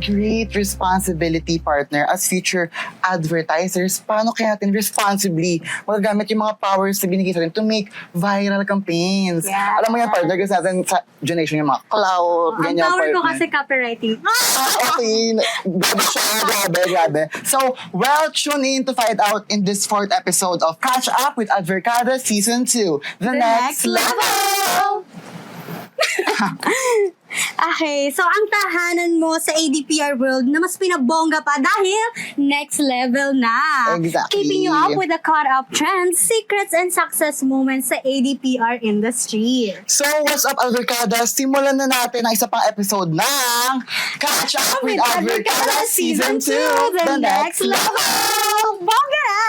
great responsibility, partner, as future advertisers. Paano kaya natin responsibly magagamit yung mga powers na binigay sa atin to make viral campaigns? Yeah. Alam mo yan, partner, kasi natin sa generation yung mga cloud, Ang ganyan, power ko partner. kasi copywriting. Okay, grabe siya, grabe. So, well, tune in to find out in this 4th episode of Catch Up with Advercada Season 2, The Next Level! Okay, so ang tahanan mo sa ADPR world na mas pinabongga pa dahil next level na. Exactly. Keeping you up with the caught-up trends, secrets, and success moments sa ADPR industry. So, what's up, Advercada? Simulan na natin ang isa pang episode ng Catch Up with Advercada Season 2, The Next Level! Bongga na!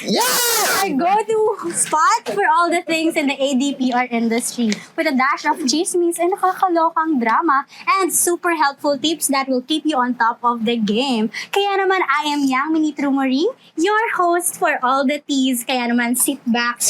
Yeah! Our go-to spot for all the things in the ADPR industry with a dash of chismis and nakakalokang drama and super helpful tips that will keep you on top of the game. Kaya naman, I am Yang Minitru Moring, your host for all the teas. Kaya naman, sit back,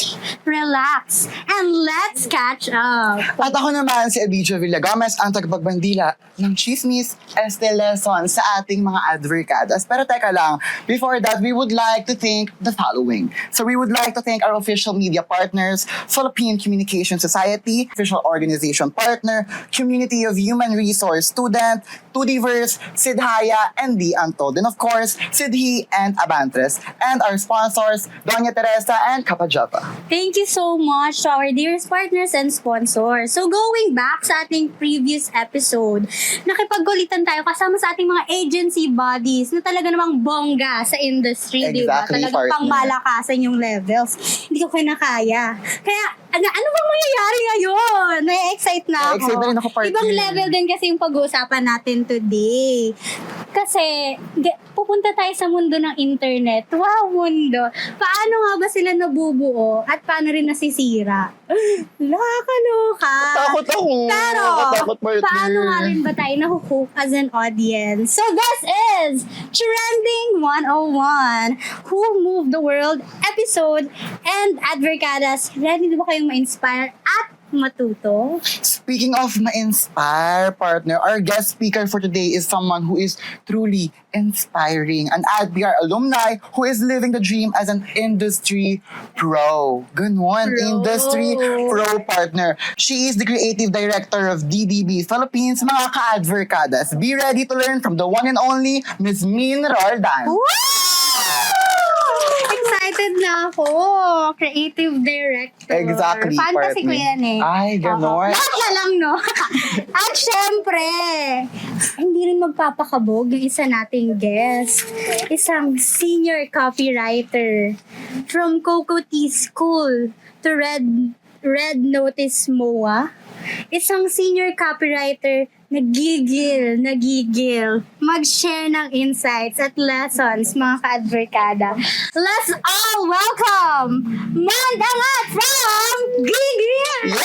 relax, and let's catch up. At ako naman si Abidjo Villagomez, ang tagapagbandila ng chismis este lesson sa ating mga advercadas. Pero teka lang, before that, we would like to thank the following. So we would like to thank our official media partners, Philippine Communication Society, official organization partner, Community of Human Resource Student, Tudiverse, Sidhaya, and D. Antod. And of course, Sidhi and Abantres. And our sponsors, Doña Teresa and Kapajapa. Thank you so much to our dearest partners and sponsors. So going back sa ating previous episode, nakipagkulitan tayo kasama sa ating mga agency bodies na talaga namang bongga sa industry, di ba? Exactly, Talagang partner. pangmalakasan yung levels. Hindi ko kinakaya. Kaya, ano bang mangyayari ngayon? Na-excite na ako. Na-excite na rin ako, partner. Ibang level din kasi yung pag-uusapan natin today. Kasi, pupunta tayo sa mundo ng internet. Wow, mundo. Paano nga ba sila nabubuo at paano rin nasisira? Nakakaloka. Takot ako. Pero, Takot, partner. paano nga rin ba tayo nahuhook as an audience? So, this is Trending 101, Who Moved the World episode, and Advercadas. Ready na ba kayong ma-inspire at matuto? Speaking of ma-inspire, partner, our guest speaker for today is someone who is truly inspiring. An ADPR alumni who is living the dream as an industry pro. Ganon, Pro. industry pro, partner. She is the creative director of DDB Philippines, mga ka-advercadas. Be ready to learn from the one and only Ms. Min Roldan. Woo! Excited na ako. Creative director. Exactly, Fantasy ko partner. yan eh. Ay, ganon. Lahat na lang, no? At syempre, hindi rin magpapakabog yung isa nating guest. Isang senior copywriter from Coco Tea School to Red Notice MOA. Isang senior copywriter nagigil, mag-share ng insights at lessons, mga ka-adverkada. Let's all welcome Mandangat from Gigil!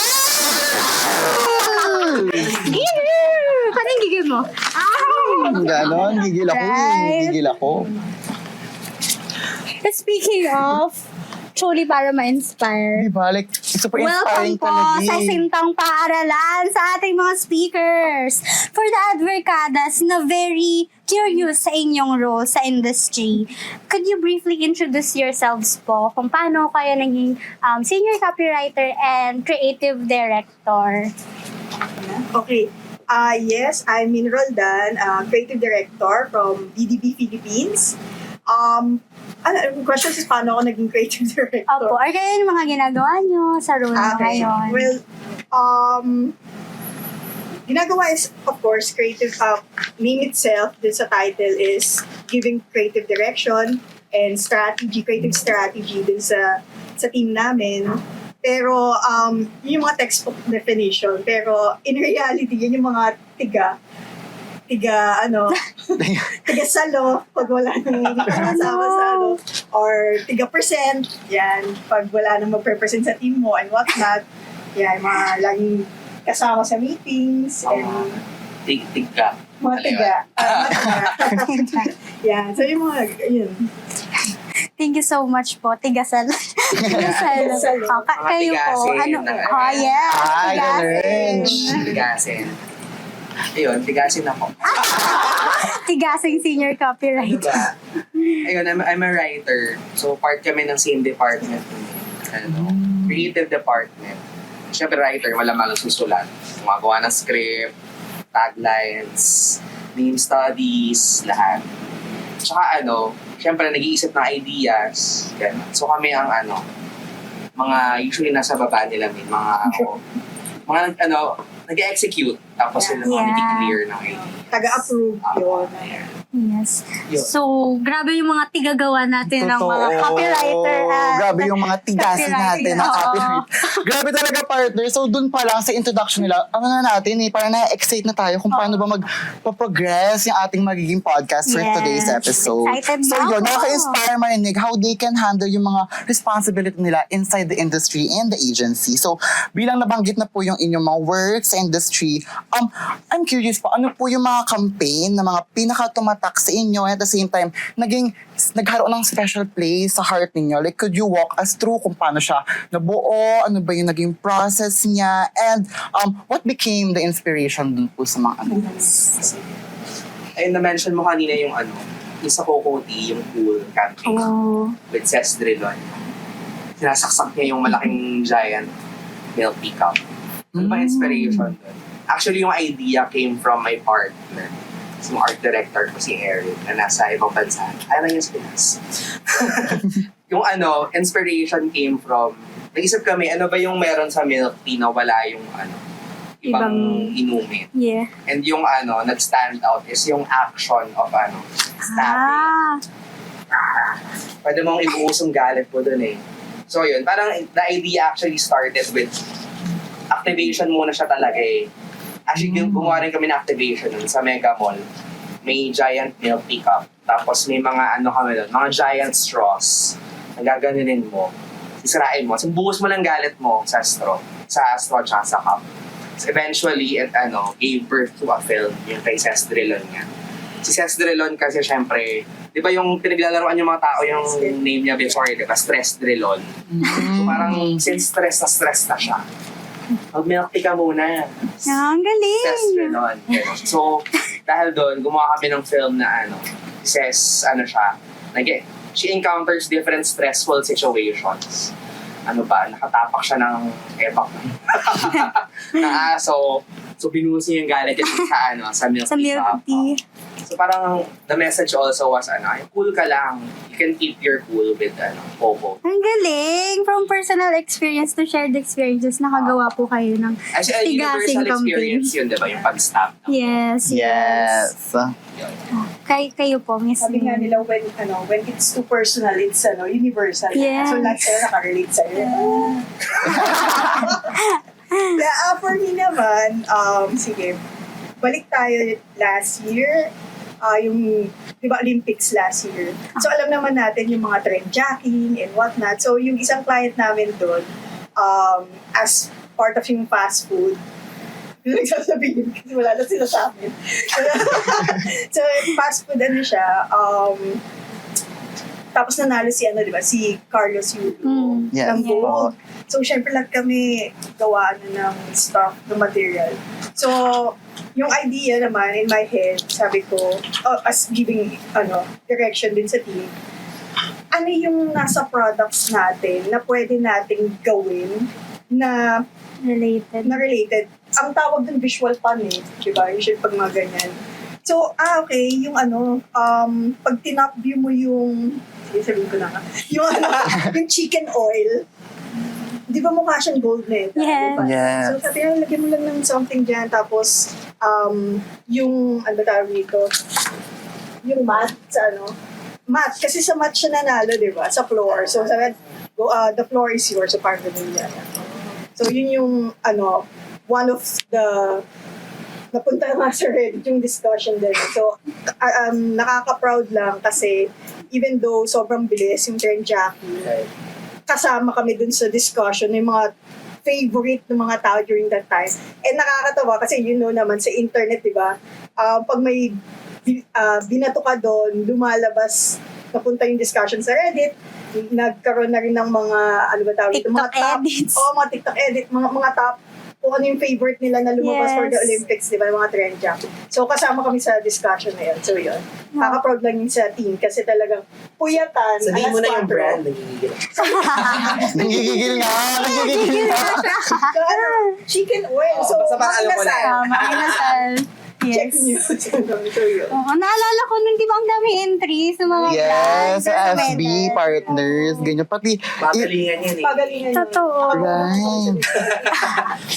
Gigil! Paano yung gigil mo? Ganon, gigil ako. Right. Gigil ako. Speaking of, truly para ma-inspire. Diba? Like, super Welcome inspiring po talaga sa eh. Sintang Paaralan sa ating mga speakers. For the advercadas na very curious sa inyong role sa industry, could you briefly introduce yourselves po kung paano kayo naging senior copywriter and creative director? Okay. Yes, I'm Min Roldan, creative director from DDB Philippines. Question is paano ako naging creative director? Opo, or kayo yung mga ginagawa nyo sa role mo Okay. ngayon? Well, ginagawa is, of course, creative, name itself, dun sa title is giving creative direction and strategy, creative strategy dun sa team namin. Pero, yun yung mga textbook definition. Pero, in reality, yun yung mga tiga salo, pag wala nang kasama sa ano, or tiga percent, yan, pag wala nang magpe-present sa team mo and whatnot, yan, mga laging kasama sa meetings, and Tig-tig-ka. mga tiga. Yan, so yung mga, yun. Thank you so much po, Tigasal. Tigasal. Tigasal. Kayo po, Tigasin. ano? Oh, yeah. Ay, Tigasin. ganun. Tigasin. Ayun, tigasin ako. Tigasing senior copyright. Diba? Ayun, I'm a writer. So, part kami ng same department. Creative department. Siyempre, writer, malamang susulat. Gumagawa ng script, taglines, name studies, lahat. Tsaka siyempre, nag-iisip ng ideas. Ganun. So, kami ang mga usually nasa baba nila, mga nag-execute. Tapos sila mga nag-clear ng idea. Taga-approve yun. Yes. Yun. So, grabe yung mga tigagawa natin ng mga copywriter. Grabe yung mga tigasin natin ng Oo. copyright. Grabe talaga, partner. So, dun pa lang sa introduction nila, parang na-excite na tayo kung paano ba magpa-progress yung ating magiging podcast for Yes. today's episode. Excited So, na yun, ako. nakaka-inspire marinig how they can handle yung mga responsibility nila inside the industry and the agency. So, bilang nabanggit na po yung inyong mga work sa industry, I'm curious po, ano po yung mga campaign na mga pinaka-tumatak sa inyo at the same time, nagkaroon ng special place sa heart ninyo? Like, could you walk us through kung paano siya nabuo? Ano ba yung naging process niya? And what became the inspiration dun po sa mga Ayun, na-mention mo kanina yung yung sa Coco Tea, yung pool campaign with Cess Drilon. Sinasaksak niya yung malaking giant milk teacup. Ano ba inspiration dun? Actually, yung idea came from my partner. Yung art director ko, si Eric, na nasa ibang bansa. Ayaw niya sa Pinas. Yung inspiration came from, naisip kami, ano ba yung meron sa milk tea na wala yung ibang inumin. Yeah. And yung nag-stand out is yung action of stabbing. Pwede mong ibuhos yung galit po dun eh. So yun, parang the idea actually started with activation muna siya talaga eh. Actually, gumawa rin kami ng activation nun sa Mega Mall. May giant milk teacup. Tapos may mga kami doon, mga giant straws. Nagaganunin mo. Sisirain mo. So, buhos mo lang galit mo sa straw. Sa straw tsaka sa cup. So, eventually, it gave birth to a film. Yung kay Cess Drilon nga. Si Cess Drilon kasi syempre, di ba yung pinaglalaroan yung mga tao yung name niya before, di ba? Stress Drilon. So, parang since stress na siya. Mag-milk tea ka muna. Ang galing. Cess Drilon. So, dahil doon, gumawa kami ng film na Cess, siya, she encounters different stressful situations. Nakatapak siya ng ebak ng aso. So, binuhos niya yung galit niya sa milk Sa tea. milk tea. So, parang the message also was, cool ka lang. You can keep your cool with, Popo. Ang galing! From personal experience to shared experiences, nakagawa po kayo ng Actually, tigasing universal experience campaign. yun, di ba? Yung pag-stab. Yes. Yes. Kayo po, Miss. Sabi nga nila, when it's too personal, it's universal. Yes. So lahat sila nakarelate sa'yo. For me naman, sige, balik tayo last year, yung, di ba, Olympics last year. So alam naman natin yung mga trend jacking and whatnot. So yung isang client namin doon, as part of yung fast food, yung nagsasabihin kasi wala na sila sa amin. So fast food siya, tapos nanalo si di ba, si Carlos Yulo Yes. ng gold. So, syempre lang kami gawa ng stuff, ng material. So, yung idea naman in my head, sabi ko, as giving direction din sa team, ano yung nasa products natin na pwede nating gawin na related. Ang tawag dun visual fun eh, di ba? Usually pag mga ganyan. So, okay, yung pag tinop view mo yung, sabihin ko na nga, yung chicken oil, di ba mukha siyang gold na eh? Yes. Diba? Yes. So, sabi nga, lagyan mo lang ng something dyan, tapos, yung, tawag nito, yung mat, sa mat, kasi sa mat siya nanalo, di ba? Sa floor. So, sabi, the floor is yours, so parang ganun yan. So, yun yung, one of the, napunta nga sa Reddit yung discussion din. So, nakaka-proud lang kasi even though sobrang bilis yung trend jacking, kasama kami dun sa discussion yung mga favorite ng mga tao during that time. And nakakatawa kasi naman sa internet, di ba? Pag may binato ka doon, lumalabas, napunta yung discussion sa Reddit, nagkaroon na rin ng mga, tawag ito? Mga TikTok top edits. Mga TikTok edit, mga top kung ano yung favorite nila na lumabas Yes. for the Olympics, di ba, mga trend jacket. So, kasama kami sa discussion na yun. So, yun. Kaka-proud lang yun sa team kasi talagang puyatan. Sabihin mo na yung 4. brand, nagigigil. Nangigigil nga. Nangigigil nga. Ano, chicken oil. So, basta parang alam ko na. makinasal. Makinasal. Check Yes. nyo. So, yun. Oo, naalala ko nun, di ba ang dami entries ng mga Yes, brands, sa sa FB, medal. partners, ganyan. Pati, Pagalingan yan eh. Pagalingan yun. Totoo. Right.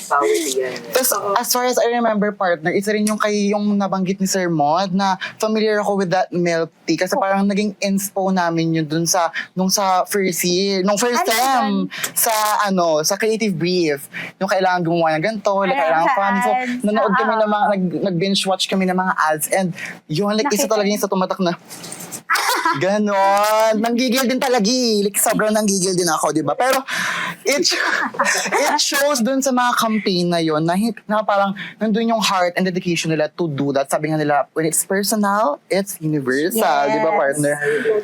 Power yan. Tapos, as far as I remember, partner, isa rin yung nabanggit ni Sir Mod na familiar ako with that milk tea kasi parang naging inspo namin yun dun sa, nung sa first year, nung first Ano sem, sa creative brief. Yung kailangan gumawa ng ganito, like, Ayan, kailangan sa fun. So, ads. nanood kami Oo. ng mga, nag-binge watch kami ng mga ads and yun, like, isa Nakita talaga yung sa tumatak na, ganon. Nanggigil din talaga eh. Like, sobrang nanggigil din ako, di ba? Pero, it shows dun sa mga campaign na yun na parang nandun yung heart and dedication nila to do that. Sabi nga nila, when it's personal, it's universal. Yes. Di ba, partner?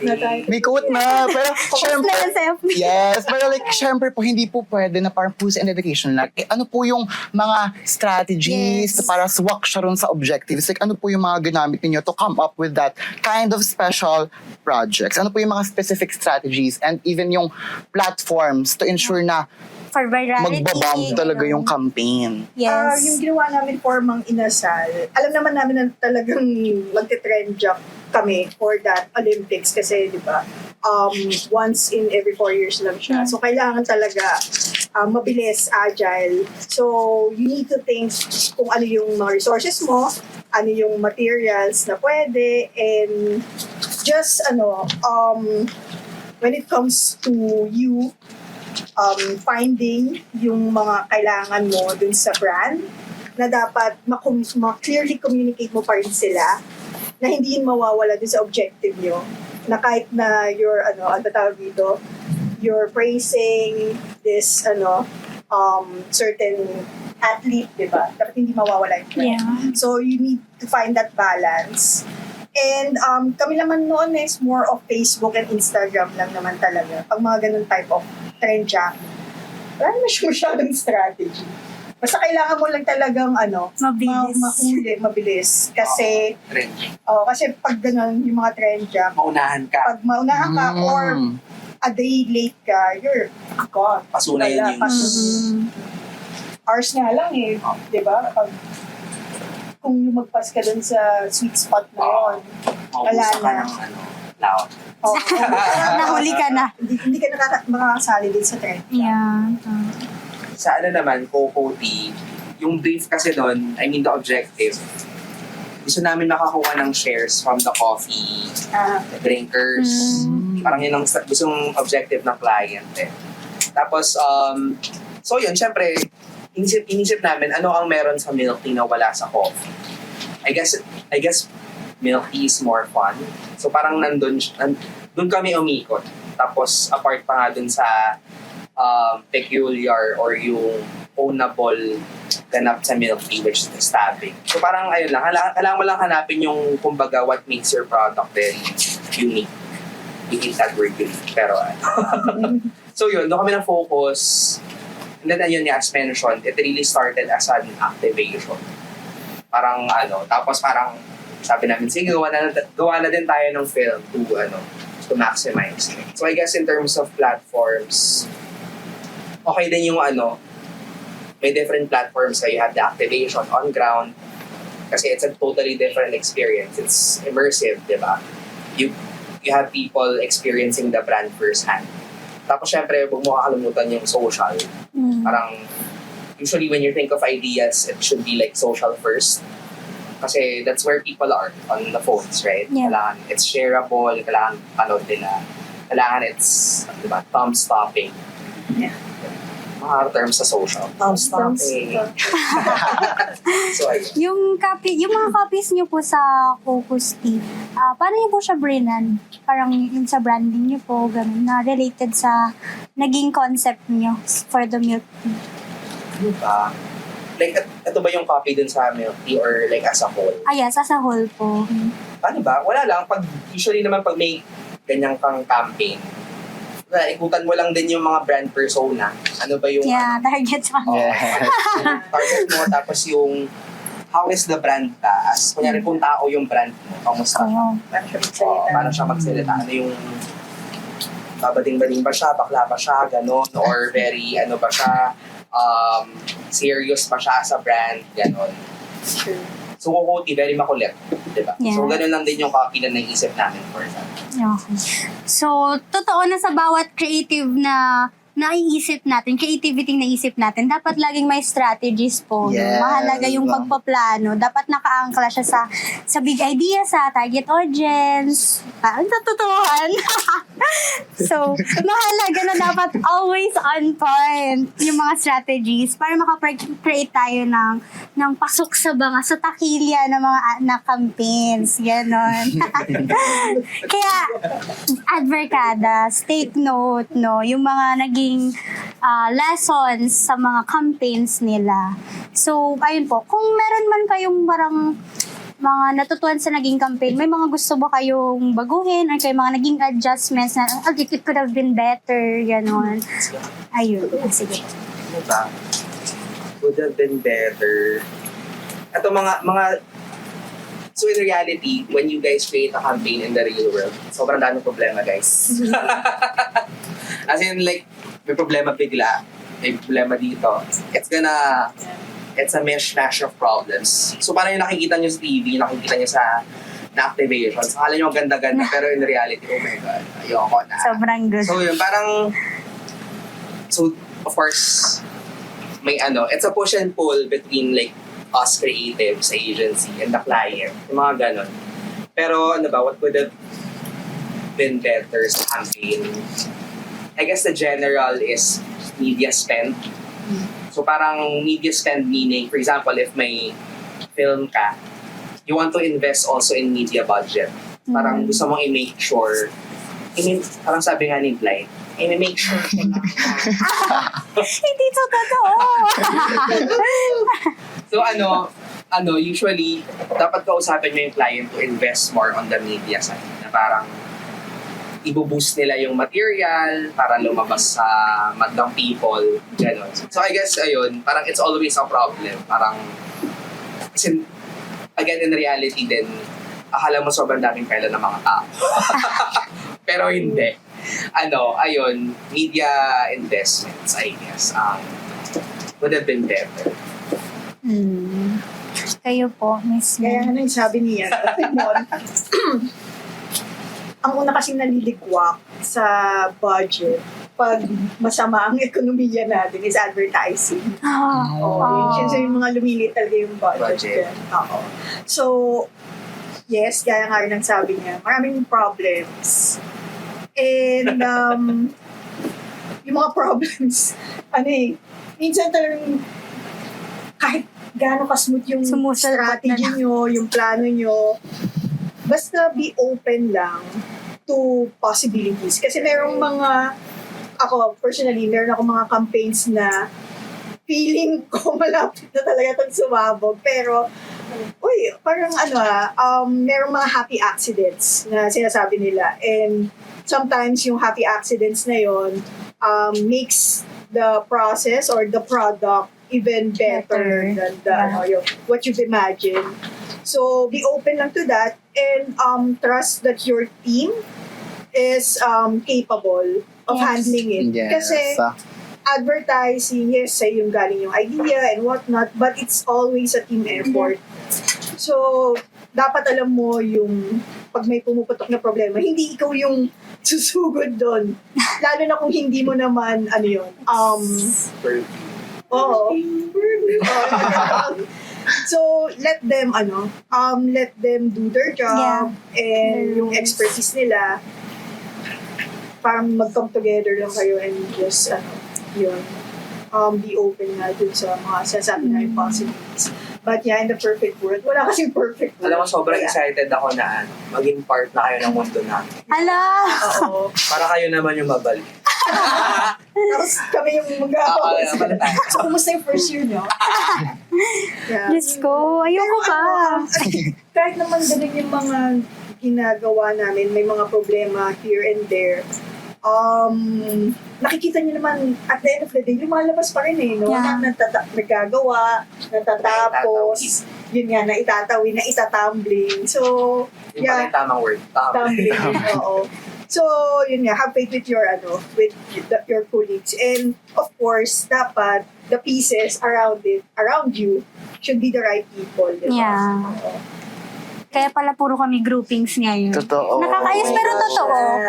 Na tayo. May quote na. Pero, syempre, na sa FB. yes. Pero like, syempre po, hindi po pwede na parang puso and dedication lang. Eh, ano po yung mga strategies Yes. para swak siya ron sa objectives? Like, ano po yung mga ginamit ninyo to come up with that kind of special projects? Ano po yung mga specific strategies and even yung platforms to ensure na For virality. magbabomb talaga yung ganun. campaign? Yes. Yung ginawa namin for Mang Inasal, alam naman namin na talagang magte-trend job kami for that Olympics kasi, di ba, once in every 4 years lang siya. So, kailangan talaga mabilis, agile. So, you need to think kung ano yung mga resources mo, ano yung materials na pwede, and just, when it comes to you, finding yung mga kailangan mo dun sa brand na dapat ma-clearly communicate mo pa rin sila na hindi yun mawawala dun sa objective nyo na kahit na you're praising this certain athlete, di ba? Dapat hindi mawawala yung brand. Yeah. So you need to find that balance. And kami naman noon is more of Facebook and Instagram lang naman talaga. Pag mga ganun type of trend jacket. Wala naman siya masyadong strategy. Basta kailangan mo lang talagang Mabilis. mahuli, mabilis. Kasi, Trend. kasi pag ganun yung mga trend jacket, Maunahan ka. pag maunahan ka or Mm. a day late ka, you're gone. Pasunay Wala, yun. pasunay. Hours nga lang eh. Di ba? Kung lumagpas ka dun sa sweet spot na yun, wala Maubusan ka na. ng loud. Nahuli ka na. Hindi ka makakasali din sa trend. Yeah. Sa naman, Coco Tea, yung brief kasi doon, I mean the objective, gusto namin makakuha ng shares from the coffee drinkers. Parang yun ang gustong objective ng client eh. Tapos, so yun, syempre, inisip namin ano ang meron sa milk tea na wala sa coffee. I guess milk tea is more fun. So parang nandun kami umikot. Tapos apart pa nga dun sa peculiar or yung ownable ganap sa milk tea, which is the stabbing. So parang ayun lang, kailangan mo lang hanapin yung kumbaga what makes your product then unique. You hate that word unique, pero so yun, doon kami na-focus. And then ayun as mentioned, it really started as an activation. Parang tapos parang sabi namin, sige, gawa na din tayo ng film to maximize. So I guess in terms of platforms, okay din yung may different platforms. So you have the activation on ground kasi it's a totally different experience. It's immersive, di ba? You have people experiencing the brand firsthand. Tapos syempre, huwag mo kakalimutan yung social. Parang, usually when you think of ideas, it should be like social first. Kasi that's where people are on the phones, right? Yeah. Kailangan it's shareable, kailangan panood nila. Kailangan it's, di ba, thumb-stopping. Yeah. Mga terms sa social. Thumb-stopping. So, ayun. Yung mga copies niyo po sa Cocos Tea, paano niyo po siya brand? Parang yung sa branding niyo po, ganun, na related sa naging concept niyo for the milk tea. Ano ba? Like, ito ba yung copy dun sa milk tea or like as a whole? Yes, as a whole po. Paano ba? Wala lang. Usually naman pag may ganyang kang campaign, ikutan mo lang din yung mga brand persona. Ano ba yung Yeah, target sa Yes. target mo, tapos yung how is the brand ka? As kunyari kung tao yung brand mo, kamusta siya? Oo. Parang siya Oo, magsalita. paano siya magsalita? Ano yung babading-bading ba siya, bakla ba siya, gano'n, or very, ano ba siya, serious pa siya sa brand, gano'n. Sure. So, Coty, very makulit, di ba? Yeah. So, gano'n lang din yung copy na naisip namin for that. Okay. So, totoo na sa bawat creative na naiisip natin, creativity na naisip natin, dapat laging may strategies po. Yes. Mahalaga yung pagpaplano. Dapat nakaangkla siya sa big idea, sa target audience. Sa totohan. So, mahalaga na dapat always on point yung mga strategies para makapag-create tayo ng pasok sa banga, sa takilya ng mga na campaigns. Ganon. Kaya, adverkadas, take note, no, yung mga naging lessons sa mga campaigns nila. So, ayun po, kung meron man kayong parang mga natutuhan sa naging campaign, may mga gusto ba kayong baguhin or kayo mga naging adjustments na, it could have been better, gano'n. Ayun, sige. Ano ba? Would have been better. Ito mga so in reality, when you guys create a campaign in the real world, sobrang daming problema, guys. As in, like, may problema bigla, may problema dito. It's a mishmash of problems. So, parang yung nakikita nyo sa TV, nakikita nyo sa na-activations, akala nyo ang ganda-ganda, pero in reality, oh my God, ayoko na. Sobrang good. So, yun, parang, so, of course, may it's a push and pull between, like, us creatives, agency, and the client. Yung mga ganon. Pero, ano ba, what would have been better sa campaign? I guess the general is media spend. So parang media spend meaning, for example, if may film ka, you want to invest also in media budget. Parang gusto mong i-make sure, parang sabi nga ni Blind, i-make sure ko na. Hindi to totoo. So usually, dapat kausapin mo yung client to invest more on the media side. Na parang, i-boost nila yung material para lumabas sa madlang people, gano'n. So I guess, ayun, parang it's always a problem. Parang, kasi, again, in reality din, akala mo sobrang daming pera ng mga tao. Pero hindi. Ayun, media investments, I guess, would have been better. Kayo po, Miss Kaya Lynn. ano yung sabi niya, Timon, ang una kasing nalilikwak sa budget pag masama ang ekonomiya natin is advertising. Yun siya yung mga lumilit talaga yung budget. Oo. So, yes, gaya nga rin ang sabi niya, maraming problems. And, yung mga problems, minsan talagang kahit gaano ka-smooth yung Sumusalpat na strategy nyo, yung plano nyo, basta be open lang to possibilities. Kasi merong ako personally, meron ako mga campaigns na feeling ko malapit na talaga itong sumabog. Pero, parang merong mga happy accidents na sinasabi nila. And sometimes yung happy accidents na yon makes the process or the product even better than what you've imagined. So, be open lang to that and trust that your team is capable of handling it. Yes. Kasi advertising, yes, sa'yo yung galing yung idea and whatnot, but it's always a team effort. So, dapat alam mo yung pag may pumuputok na problema, hindi ikaw yung susugod doon. Lalo na kung hindi mo naman, So, let them do their job and yung expertise nila parang mag-come together lang kayo and just, be open na dun sa mga sasabi na yung possibilities. But yeah, in the perfect world, wala kasing perfect world. Alam mo, sobrang excited ako na maging part na kayo ng mundo namin. Hala! Oo. Para kayo naman yung mabalik. Tapos kami yung mag-aaw. So, kumusta yung first year nyo? Yeah. Diyos ko, ayoko pa. Kahit naman ganun yung mga ginagawa namin, may mga problema here and there. nakikita niyo naman at the end of the day, lumalabas pa rin no? Yeah. Nagagawa, natatapos, yun nga, naitatawin, naitatumbling. So, Yung pala yung tamang word. tumbling, oo. So, yun nga, have faith with your, your colleagues. And, of course, dapat, the pieces around you, should be the right people, di ba? Yeah. Oo. Kaya pala puro kami groupings ngayon. Totoo. Nakakayos pero totoo.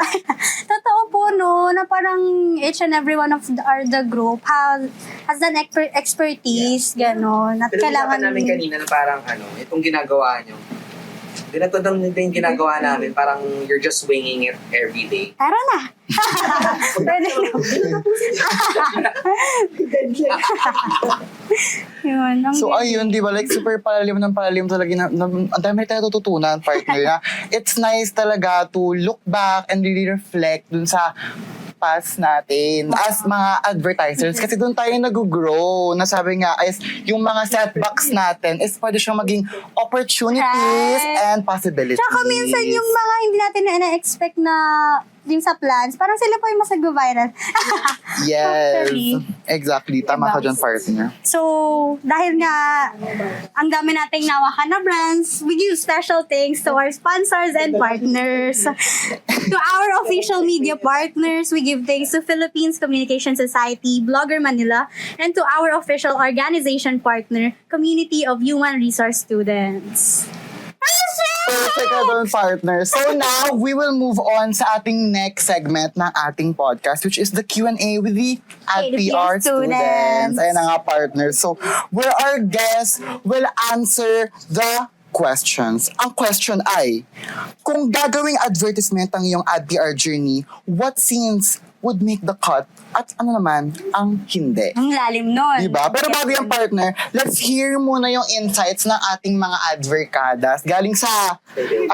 Totoo po no, na parang each and every one of the group has an expertise, gano'n. At Pero kailangan namin kanina na parang itong ginagawa nyo. Ganito din yung ginagawa namin. Parang you're just winging it every day. Tara na. Pwede na. Yun. So ayun, di ba, like super palalim talaga ang dami tayo tututunan, partner, na it's nice talaga to look back and really reflect dun sa past natin as mga advertisers kasi doon tayo nag-grow na sabi nga is yung mga setbacks natin is pwede siyang maging opportunities and possibilities. Tsaka minsan yung mga hindi natin na-expect na yung sa plans, parang sila po yung mas nag-viral. Yes. Actually. Exactly. Tama ka dyan, partner. So, dahil nga ang dami nating nawakan na brands, we give special thanks to our sponsors and partners. To our official media partners, we give thanks to Philippines Communication Society, Blogger Manila, and to our official organization partner, Community of Human Resource Students. Perfect ka doon, partner. So now, we will move on sa ating next segment ng ating podcast, which is the Q&A with the AdPR students. Ayan na nga, partner. So, where our guests will answer the questions. Ang question ay, kung gagawing advertisement ang iyong AdPR journey, what scenes would make the cut at ano naman ang hindi? Ang lalim nun. Diba? Pero bago yung partner, let's hear muna yung insights ng ating mga adverkadas galing sa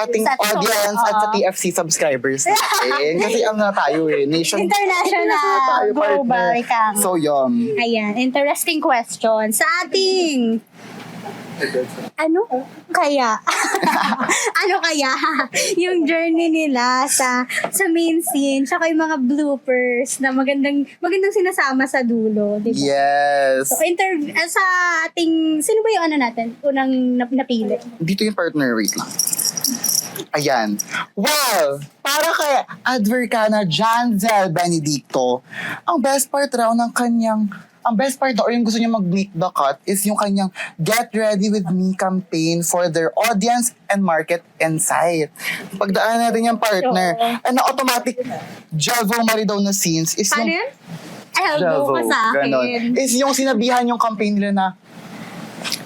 ating Sa audience at sa TFC subscribers natin. Kasi ano na tayo nation. International, tayo, global, partner. ikang. So, yun. Ayan, interesting question. Sa ating ano kaya? Ano kaya yung journey nila sa main scene tsaka yung mga bloopers na magandang sinasama sa dulo, di ba? Yes. So, sa ating, sino ba yung ano natin? Unang napili? Dito yung partner, wait lang. Ayan. Well, para kay Advercana Janzel Benedicto, ang best part or yung gusto niya mag-make the cut is yung kanyang Get Ready With Me campaign for their audience and market insight. Pagdaan natin yung partner, and automatic Javo Maridaw na scenes is Paano yung yun? Elbow ka sa akin. ganon. Is yung sinabihan yung campaign nila na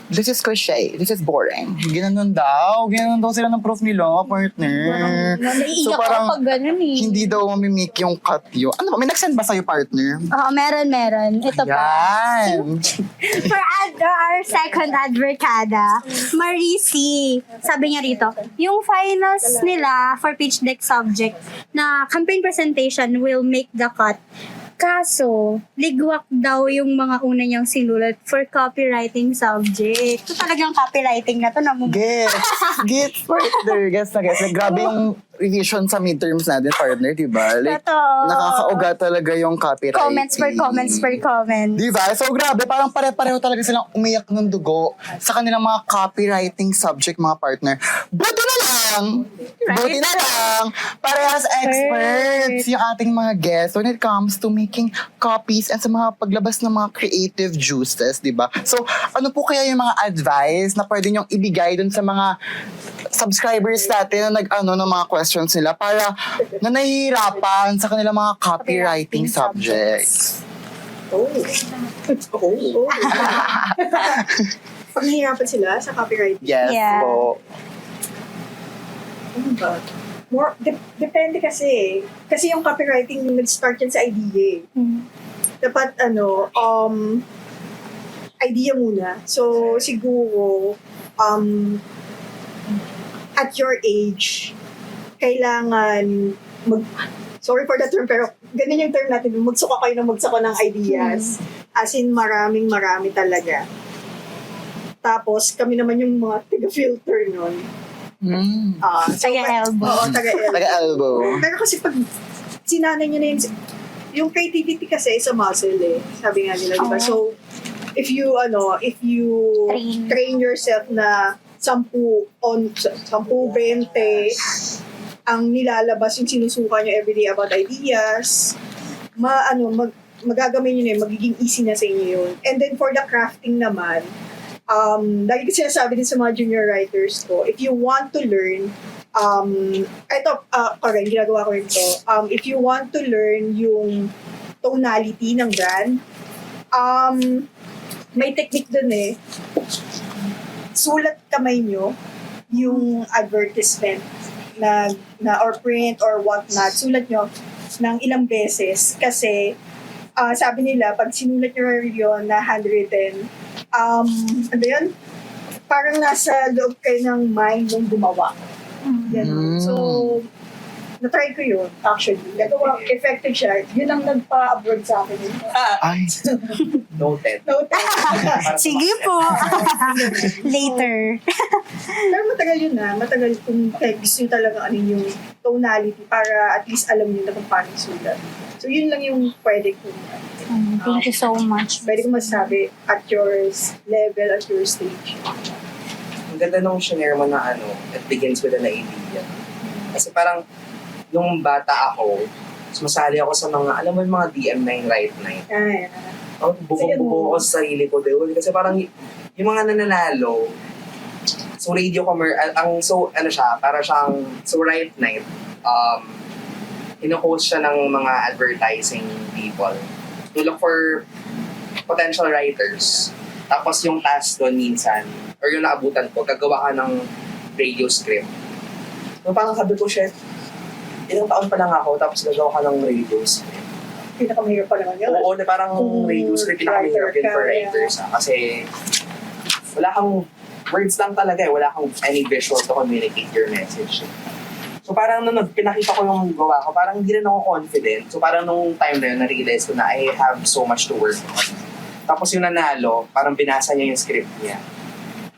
this is cliche, this is boring. Ginanon daw sila ng proof nila, partner. Naiiyak ako pag ganun eh. Hindi daw mamimik yung cut yun. Ano ba, may nag-send ba sa'yo, partner? Oo, meron. Ito pa. Yan. For our second adverkada, Marisi, sabi niya rito, yung finals nila for pitch deck subject na campaign presentation will make the cut. Kaso, ligwak daw yung mga una niyang sinulat for copywriting subject. So talagang copywriting na to. Gets, partner. Gets. Like, grabe yung revision sa midterms natin, partner, diba? Like, Totoo. nakakauga talaga yung copywriting. Comments per comment. Diba? So, grabe. Parang pare-pareho talaga silang umiyak ng dugo sa kanilang mga copywriting subject, mga partner. Buti na lang. Parehas experts yung ating mga guests when it comes to making copies and sa mga paglabas ng mga creative juices, diba? So, ano po kaya yung mga advice na pwede nyong ibigay dun sa mga subscribers natin na nag-ano ng mga questions nila para na nahihirapan sa kanilang mga copywriting subjects? Pag nahihirapan sila sa copywriting, Yes Yeah. po. ano ba? Depende kasi. Kasi yung copywriting, nag-start yan sa idea. Dapat, idea muna. So, siguro, at your age, kailangan sorry for the term, pero ganun yung term natin, magsuka kayo ng ideas. As in, marami talaga. Tapos, kami naman yung mga taga-filter nun. Taga-elbow. Oo, taga-elbow. Taga-elbow. Pero kasi pag sinanay niya na yung creativity kasi is a muscle eh. Sabi nga nila, di ba? Oo. So, if you train yourself na 10, 20 ang nilalabas yung sinusuka nyo everyday about ideas, magagamay nyo na yun, magiging easy na sa inyo yun. And then for the crafting naman, lagi ko sinasabi din sa mga junior writers ko, if you want to learn, correct, ginagawa ko rin to. If you want to learn yung tonality ng brand, may technique dun eh. Sulat kamay nyo yung advertisement na or print or whatnot. Sulat nyo ng ilang beses kasi sabi nila, pag sinulat nyo yun na handwritten, ano yun? Parang nasa loob kayo ng mind nung gumawa. Ganun. So, na-try ko yun, actually. Nagawa, effective siya. Yun ang nagpa-abroad sa akin. Ay, Noted. Sige po. Later. Pero matagal yun na. Matagal kung gusto nyo talaga ano yung tonality para at least alam nyo na kung paano sulat. So, yun lang yung pwede kong Thank you so much. pwede kong masabi at your level, at your stage. Ang ganda nung shinare mo na it begins with an idea. Kasi parang, nung bata ako, sumasali ako sa mga, alam mo yung mga DM9, Right 9. Ay, Bukong-buko ako sa sarili ko doon. Kasi parang, yung mga nananalo, so radio so Right 9, ino-host siya ng mga advertising people to look for potential writers. Tapos yung task doon minsan, or yung naabutan ko, gagawa ka ng radio script. So parang sabi ko, shit, ilang taon pa lang ako, tapos gagawa ka ng radio script. pinakamahirap pa naman yun. Oo, na parang radio script pinakamahirap yun for writers. Kasi wala kang words lang talaga eh. Wala kang any visual to communicate your message. So parang nung pinakita ko yung gawa ko, parang hindi rin ako confident. So parang nung time na yun, na-realize ko na I have so much to work on. Tapos yung nanalo, parang binasa niya yung script niya.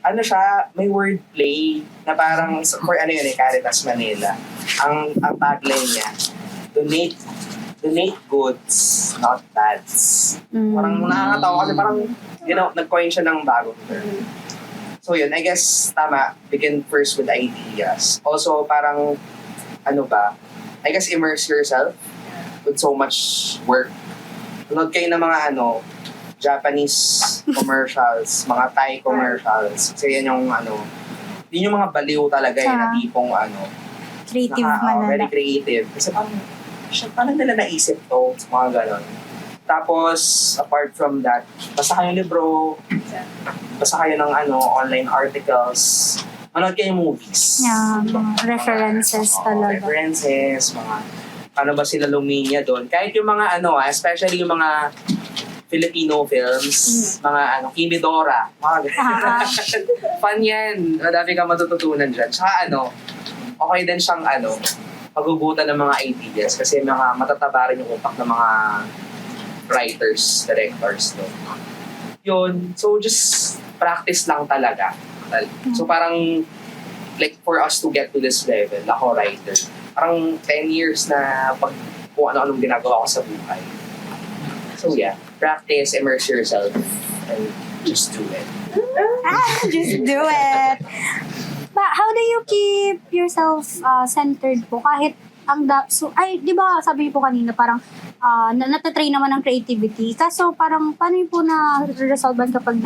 Ano siya, may wordplay na parang, for ano yun eh, Caritas Manila. Ang tagline niya, donate goods, not bads. Parang nakakatawa kasi parang, nag-coin siya ng bagong term. So yun, I guess, tama, begin first with ideas. Also, parang, I guess immerse yourself with so much work. Tunod kayo ng mga Japanese commercials, mga Thai commercials. Kasi yan yung yun yung mga baliw talaga na tipong Creative man very creative. Kasi parang nila naisip to, mga ganon. Tapos, apart from that, basa kayo libro, basa kayo ng online articles, manood kayo movies. Yeah, mga references talaga. References, mga paano ba sila luminya doon. Kahit yung mga especially yung mga Filipino films, mga Kimi Dora, mga fun yan. Madami kang matututunan dyan. Tsaka okay din siyang pagugutan ng mga ideas kasi mga matataba rin yung utak ng mga writers, directors. Yun. So, just practice lang talaga. So, parang like for us to get to this level, ako writer, parang 10 years na kung ano-anong ginagawa ko sa buhay. So, yeah. Practice, immerse yourself, and just do it. Just do it. But how do you keep yourself centered po? Kahit di ba sabi po kanina parang natatrain naman ng creativity. Kaso parang paano yun po na-resolve kapag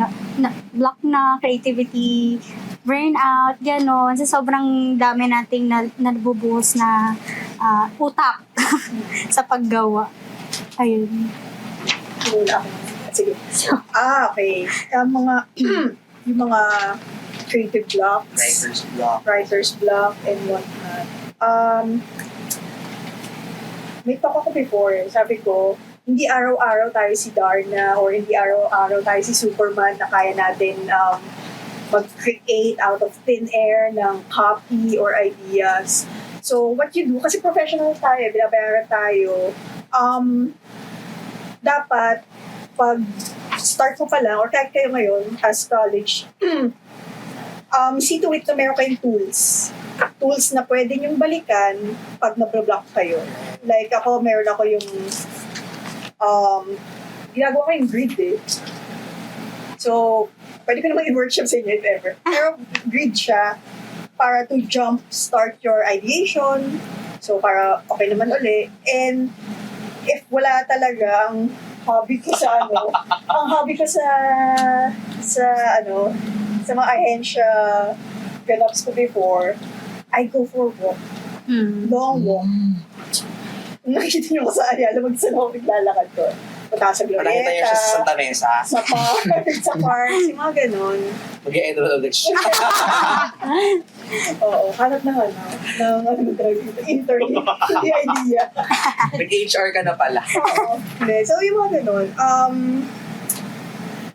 block na creativity, burnout, gano'n. Sa sobrang dami nating nabubuhos na utak sa paggawa. Ayun. Sige. Okay. Yung mga creative blocks. Writer's block and whatnot. May talk ako before. Sabi ko, hindi araw-araw tayo si Darna or hindi araw-araw tayo si Superman na kaya natin mag-create out of thin air ng copy or ideas. So, what you do, kasi professional tayo, binabayaran tayo, dapat pag start mo pa lang or kahit kayo ngayon as college, see to it na meron kayong tools na pwede nyong balikan pag nablock kayo. Like ako, meron ako yung ginagawa ko yung grid eh. So, pwede ko naman i-workshop sa inyo if ever. Pero grid siya para to jump start your ideation. So, para okay naman uli. And if wala talaga ang hobby ko sa ang hobby ko sa mga ahensya ganaps ko before, I go for walk. Long walk. Nakikita niyo ko sa Ayala, mag-isa na ako naglalakad ko. Punta sa Nakita niyo siya sa Glorieta, Santa Mesa. sa park, yung mga ganon. Mag-enroll ulit siya. Oo, hanap na intern. Hindi idea. Nag-HR ka na pala. Oo. Hindi. So, yung mga ganon.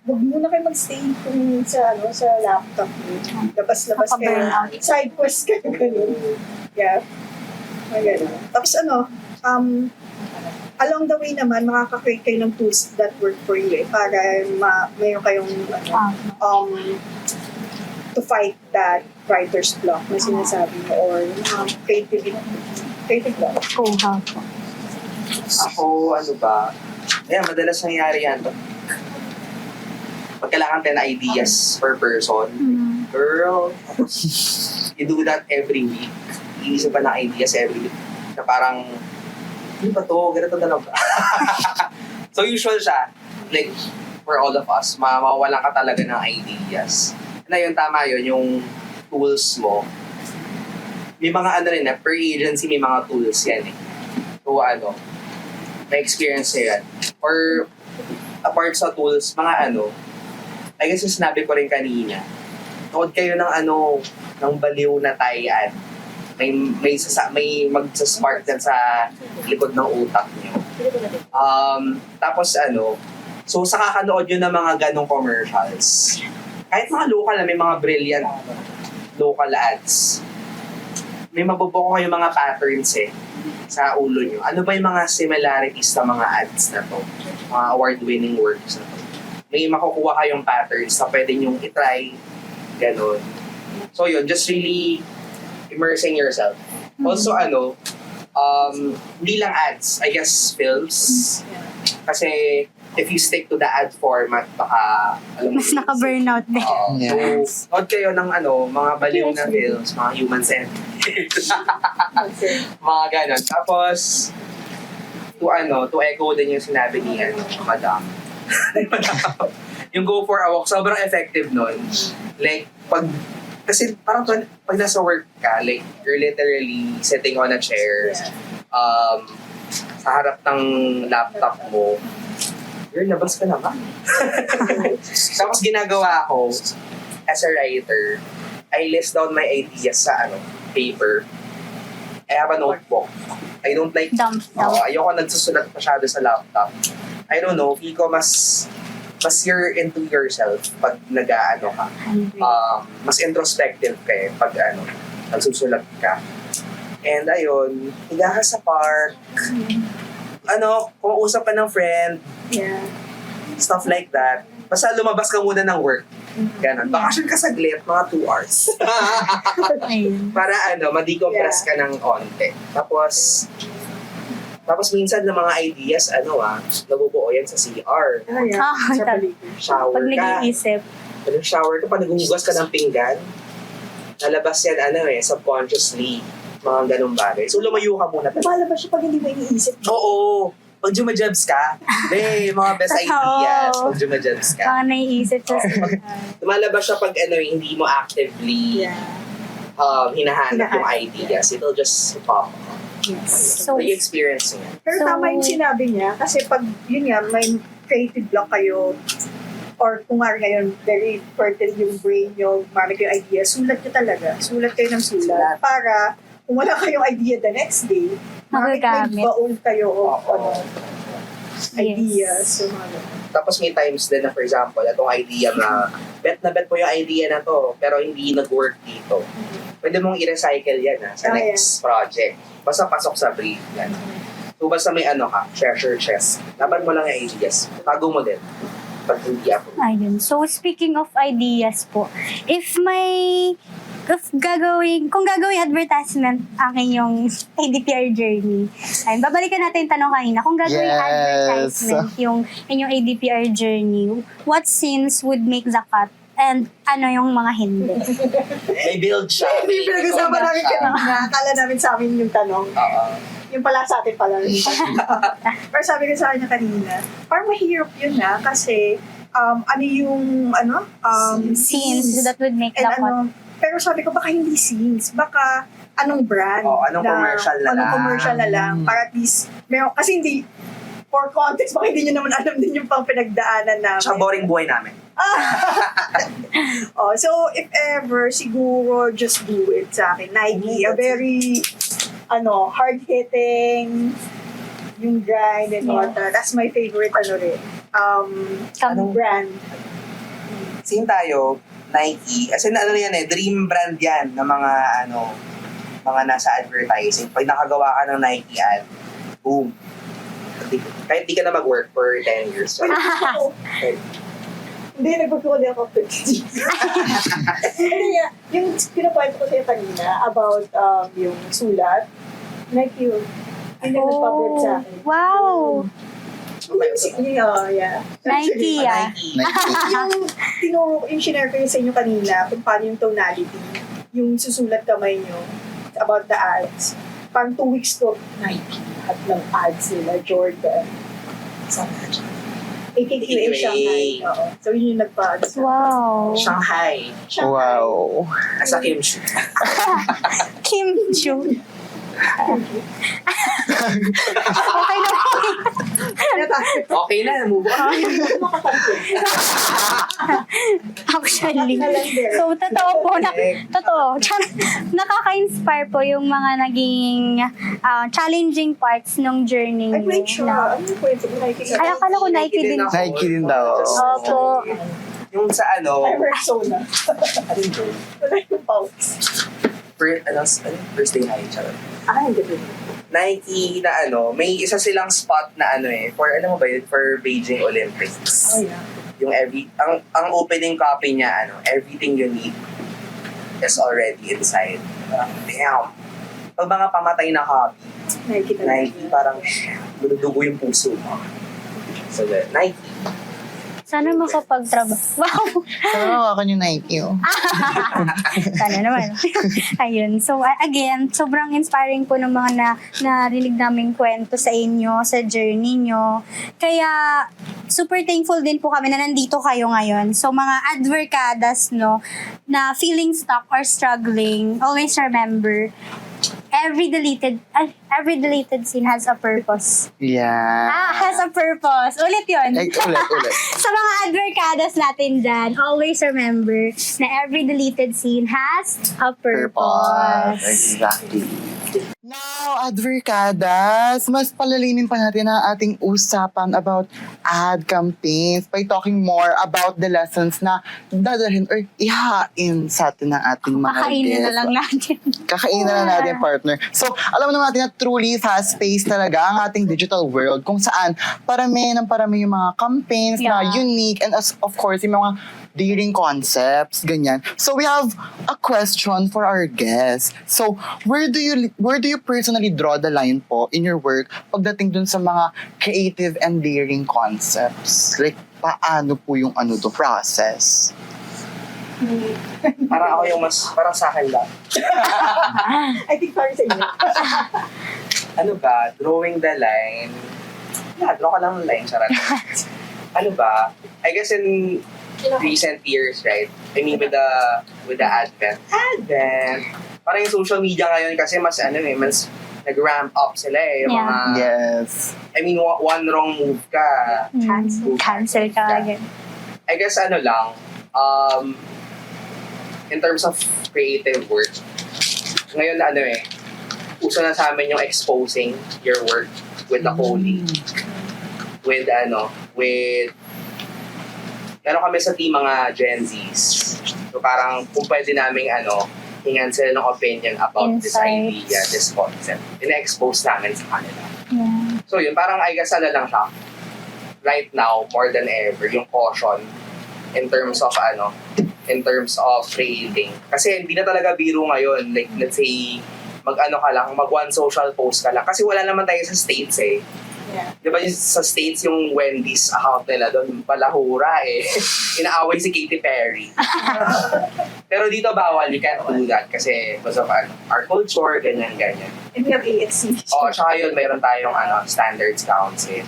Huwag muna kayo mag-stay kung sa laptop mo. Labas-labas kayo. Nakaka-burnout. Side quest kayo ganun. Yeah. Mga ganon. Tapos along the way naman, makaka-create kayo ng tools that work for you para mayroon kayong to fight that writer's block na sinasabi mo or creative block. Ako, madalas nangyari yan. Pag kailangan 10 ideas per person, girl, you do that every week. Iisip pa ng ideas every week. Na parang, ano ba to? Ganito na lang ba? So usual siya. Like, for all of us, mawawalan ka talaga ng ideas. Na yun, tama yun, yung tools mo. May mga per agency may mga tools yan eh. So may experience na yan. Or, apart sa tools, mga I guess yung sinabi ko rin kanina, nood kayo ng baliw na tie-ad. May magsaspark dyan sa likod ng utak nyo. Tapos so sa kakanood nyo ng mga ganong commercials, kahit mga local may mga brilliant local ads, may mabubuko kayong mga patterns sa ulo nyo. Ano ba yung mga similarities sa mga ads na to? Mga award-winning works na to. May makukuha kayong patterns na pwede nyong itry, ganon. So yun, just really immersing yourself. Also, hindi lang ads, I guess films. Kasi if you stick to the ad format, baka, Mas naka-burnout din. Yes. So, nood kayo ng mga baliw na films, mga human-centered. Mga ganon. Tapos, to echo din yung sinabi ni Madam. Yung go for a walk, sobrang effective nun. Like, kasi parang pag nasa work ka, like, you're literally sitting on a chair, sa harap ng laptop mo, labas ka naman. Tapos ginagawa ko, as a writer, I list down my ideas sa paper. I have a notebook. I don't like, ayoko nagsusulat masyado sa laptop. I don't know, Fico, mas you're into yourself pag nag-aano ka. Mas introspective ka pag nagsusulat ka. And ayun, higa ka sa park. Kung usap ka ng friend, stuff like that. Basta lumabas ka muna ng work. Ganon. Bakasyon ka saglit, mga 2 hours. Para ma-decompress ka ng onte. Tapos minsan ng mga ideas, nabubuo yan sa CR. Sa paligid. Shower Pag ka. nag-iisip. Pag shower ka, pag naghuhugas ka ng pinggan, nalabas yan, subconsciously. Mga ganong bagay. So, lumayo ka muna. Lumalabas siya pag hindi mo iniisip. Oo. Pag jumajabs ka, mga best ideas. Pag jumajabs ka. Baka naiisip sa Lumalabas siya pag hindi mo actively hinahanap yung ideas. It'll just pop up. Yes. So, May experience niya. Pero tama yung sinabi niya, kasi pag, yun nga, may creative block kayo, or kung ngayon, very fertile yung brain nyo, marami kayong idea, sulat nyo talaga. Sulat kayo ng sulat. Para, kung wala kayong idea the next day, may baon kayo of ideas. So, Tapos may times din na, for example, itong idea na bet mo yung idea na to, pero hindi nag-work dito. Pwede mong i-recycle yan sa next project. Basta pasok sa brief. Yan. So basta may treasure chest. Laban mo lang yung ideas. Tago mo din. Pag hindi ako. Ayun. So, speaking of ideas po, if may kung gagawing advertisement ang inyong ADPR journey, ay, babalikan natin yung tanong kanina. Kung gagawing Yes. advertisement yung inyong ADPR journey, what scenes would make the cut? And ano yung mga hindi? May build siya. Hindi pinag-usapan namin kanina. Akala namin sa amin yung tanong. Oo. Yung pala sa atin pala. Pero sabi ko sa kanya kanina, parang mahirap yun kasi ano yung Scenes that would make the cut. pero sabi ko baka hindi scenes, baka anong brand. Anong commercial na lang. Anong commercial na lang. Para at least, kasi hindi, for context, baka hindi nyo naman alam din yung pang pinagdaanan namin. Tsaka boring buhay namin. So if ever, siguro just do it sa akin. Nike, a very, hard-hitting, yung grind and all that. That's my favorite, rin. Brand. Same tayo, Nike. As in, dream brand yan ng mga, mga nasa advertising. Pag nakagawa ka ng Nike ad, boom. Kahit di ka na mag-work for 10 years. So, Hindi, nagpagkuli ako. Yung pinapoint ko sa'yo kanina about yung sulat, Nike yun. Yung nagpapagod sa akin. Wow! Yeah. Nike, Nike. Yung shinare ko yun sa inyo kanina, kung paano yung tonality, yung susulat kamay nyo about the ads. Parang 2 weeks to, Nike, lahat ng ads nila, Jordan. AKQA Shanghai. Oo. So yun yung nagpa-ads. Wow! Shanghai. Wow. Nasa kimchi. Kim Chu. Okay na. Okay na, move on. Actually. So, totoo po. Totoo. Nakaka-inspire po yung mga naging challenging parts ng journey Ay, wait, sure. na- Ano yung kwento mo? Nike ka? Ay, akala ko Nike din. ako. Nike din daw. Opo. Yung sa Ay, Rexona. ano yun? Wala yung pouch. First day high, charot. Hindi ko. Nike na may isa silang spot na for ba yun, for Beijing Olympics. Oh, yeah. Yung ang opening copy niya, everything you need is already inside. Parang, damn. Pag mga pamatay na copy, Nike talaga. Nike parang dudugo yung puso mo. So, Nike. Sana makapagtrabaho. Wow! Pero ako yung Nike. Sana naman. Ayun. So, again, sobrang inspiring po ng mga narinig naming kwento sa inyo, sa journey nyo. Kaya, super thankful din po kami na nandito kayo ngayon. So, mga adverkadas, na feeling stuck or struggling, always remember, every deleted scene has a purpose. Yeah. Has a purpose. Ulit yun. Ulit. Sa mga adverkadas natin dyan, always remember na every deleted scene has a purpose. Exactly. Now, adverkadas, mas palalinin pa natin ang ating usapan about ad campaigns by talking more about the lessons na dadalhin or ihain sa atin ng ating mga Kakainin na guests. lang natin. Kakainin na lang natin, partner. So, alam naman natin na truly fast-paced talaga ang ating digital world kung saan parami yung mga campaigns na Yeah. unique and of course, yung mga daring concepts, ganyan. So, we have a question for our guests. So, where do you personally draw the line po in your work pagdating dun sa mga creative and daring concepts? Like, paano po yung process? Parang ako yung parang sa akin lang. I think parang sa inyo. Drawing the line. Draw ka lang ng line, charot. I guess in recent years, right? I mean, with the advent, parang yung social media ngayon kasi mas nag-ramp up sila yung Yeah. mga, Yes. I mean, one wrong move ka. Cancel ka agad. I guess in terms of creative work, ngayon uso na sa amin yung exposing your work with the holy. With meron kami sa team mga Gen Zs. So parang kung pwede namin hingan sila ng opinion about this Insights. idea, this concept. Ina-expose namin sa kanila. Yeah. So yun, parang I guess lang siya. Right now, more than ever, yung caution in terms of in terms of creating. Kasi hindi na talaga biro ngayon. Like, let's say, mag-ano ka lang, mag-one social post ka lang. Kasi wala naman tayo sa States eh. Yeah. Di ba sa States yung Wendy's account nila doon, palahura eh. Inaaway si Katy Perry. Pero dito bawal, you can't do that kasi because of our culture, ganyan-ganyan. And we have ASC. Oo, tsaka yun, mayroon tayong standards council.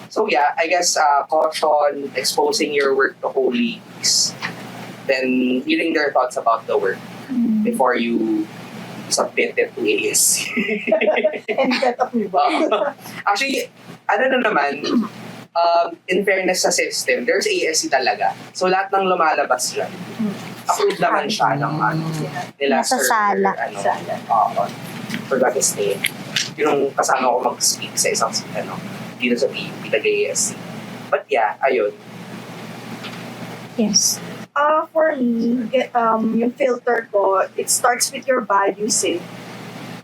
So yeah, I guess caution, exposing your work to colleagues, then hearing their thoughts about the work before you submit it to ASC. And get approval. Actually, ano na naman, in fairness sa system, there's ASC talaga. So lahat ng lumalabas dyan, approved naman siya ng nila Nasa sir, sala. Sala. Forgot his name. Yung kasama ko mag-speak sa isang dito sa PUP, taga-ASC. But yeah, ayun. Yes. For me, yung filter ko, it starts with your values eh.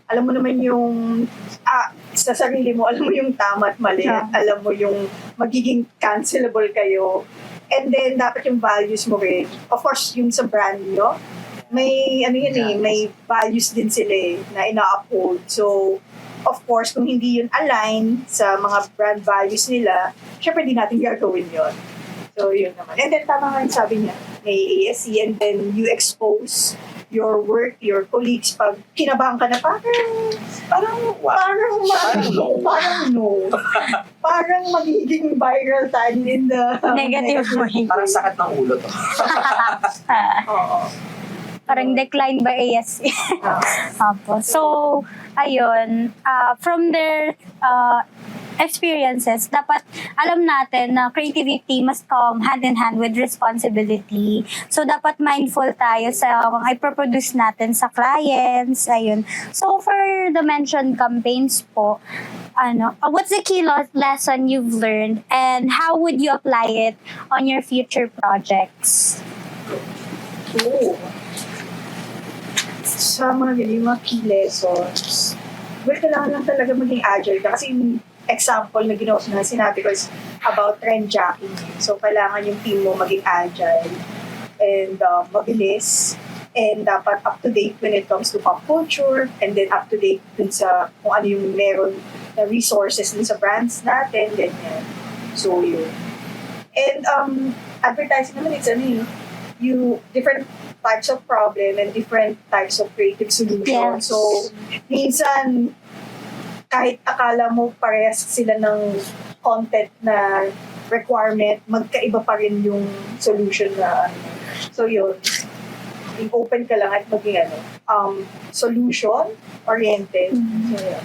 Alam mo naman yung, sa sarili mo, alam mo yung tama at mali. Yeah. Alam mo yung magiging cancelable kayo. And then, dapat yung values mo rin. Of course, yung sa brand nyo, may, may values din sila eh, na ina-uphold. So, of course, kung hindi yun align sa mga brand values nila, syempre di natin gagawin yun. So, yun naman. And then, tama nga yung sabi niya, may ASC, and then you expose your work, your colleagues, pag kinabahan ka na parang no. Parang magiging viral tayo in the Negative way. Parang sakit ng ulo to. Oo. Parang declined by ASC. Apo. So, ayun, from their experiences, dapat alam natin na creativity must come hand in hand with responsibility. So, dapat mindful tayo sa mga iproproduce natin sa clients. Ayun. So, for the mentioned campaigns po, what's the key lesson you've learned and how would you apply it on your future projects? Oo. Sa mga ganyan, mga key lessons, kailangan lang talaga maging agile ka. Kasi yung example na sinabi ko is about trend jacking. So, kailangan yung team mo maging agile and mabilis and dapat up-to-date when it comes to pop culture and then up-to-date dun sa kung ano yung meron na resources dun sa brands natin, ganyan. So, yun. And advertising naman, it's you different types of problem and different types of creative solutions. Yes. So, minsan, kahit akala mo parehas sila ng content na requirement, magkaiba pa rin yung solution na So, yun. Yung open ka lang at maging solution-oriented. So, yun.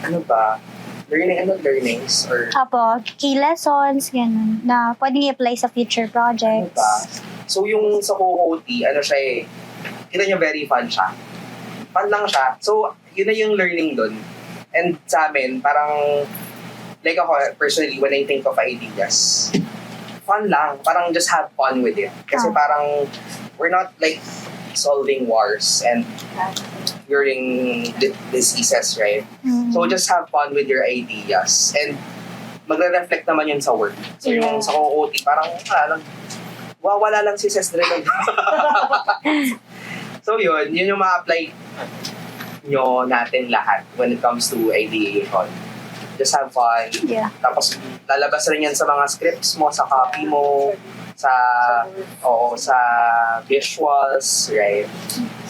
Ano ba? Learnings or Apo, key lessons, ganun, na pwedeng i-apply sa future ano projects. ba? So yung sa CoOT, siya eh, kita niyo very fun siya. Fun lang siya. So, yun na yung learning dun. And sa amin, parang, like ako, personally, when I think of ideas, fun lang. Parang just have fun with it. Kasi parang, we're not like solving wars and curing diseases, right? So just have fun with your ideas. And magre-reflect naman yun sa work. So yung sa CoOT, parang, wala lang si Cesar. So yun yung ma-apply nyo natin lahat when it comes to ideation. Just have fun. Yeah. Tapos lalabas rin yan sa mga scripts mo, sa copy mo, sa visuals, right?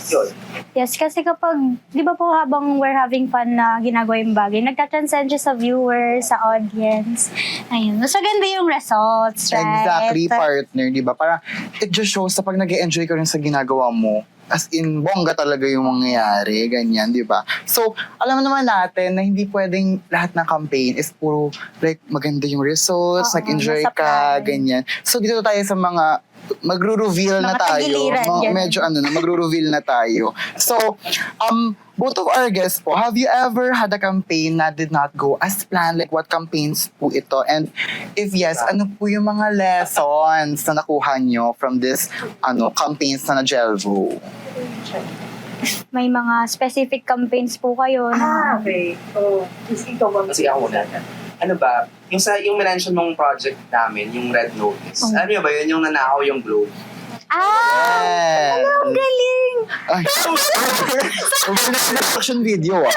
Yun. Yes, kasi kapag, di ba po habang we're having fun na ginagawa yung bagay, nagtatranscend siya sa viewers, sa audience. Ayun. So, ganda yung results, right? Exactly, partner, di ba? Parang, it just shows na pag nag-enjoy ka rin sa ginagawa mo, as in, bongga talaga yung mangyayari, ganyan, di ba? So, alam naman natin na hindi pwedeng lahat ng campaign is puro, like, maganda yung results, Oo, nag-enjoy nasa ka, plan. ganyan. So, dito tayo sa mga magro-reveal na Mga tayo. tagiliran, ganun. Medyo magro-reveal na tayo. So, both of our guests po, have you ever had a campaign na did not go as planned? Like, what campaigns po ito? And if yes, ano po yung mga lessons na nakuha nyo from this campaigns na Jelvo? May mga specific campaigns po kayo na... Okay. So, ikaw ba? Sige ako muna. Ano ba? Yung mention mong project namin, yung Red Notice. Alam niyo ba yun? Yung nanakaw yung globe. Ah! Yes. Ang galing! Ay, over na action video ah.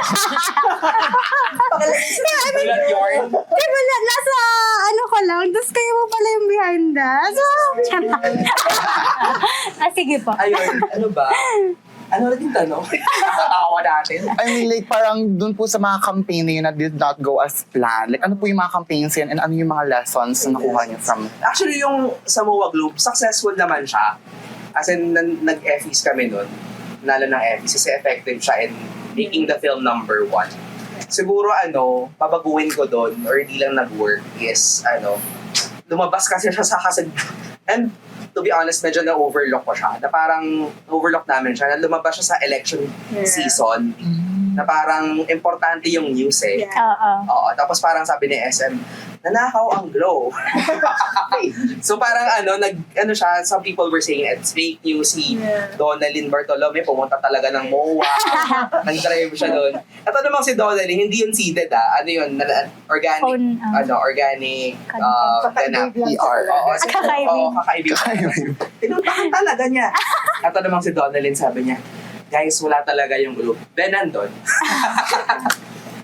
Tulad yarn. Di ba, nasa ano ko lang, tapos kayo mo pala yung behind that. So, sige po. Ayun, ano ba? Ano naging tanong? Nakatawa natin. I mean, like, parang dun po sa mga campaign na yun na did not go as planned. Like, ano po yung mga campaigns yan and ano yung mga lessons na nakuha niyo from... Actually, yung Samoa Globe, successful naman siya. As in, nag-FEs kami nun. Nalo ng FEs kasi effective siya in making the film number 1. Siguro, babaguhin ko doon or hindi lang nag-work is, lumabas kasi siya sa kasi... And to be honest, medyo na-overlook ko siya. Na parang overlook namin siya. Na lumabas siya sa election season. Na parang importante yung news eh. Yeah. Oo. Oo, tapos parang sabi ni SM, nanakaw ang Glow. So parang siya, some people were saying it's fake news. Si Donalyn Bartolome pumunta talaga ng MOA. Nag-drive siya doon. Ito namang si Donalyn, hindi yun seeded organic, Own, organic, ganap. Kakaibig lang PR. sila. Oo, Kakaibig. kakaibig. Pinuntahan talaga niya. Ito namang si Donalyn, sabi niya, guys, wala talaga yung Globe. Then, nandun.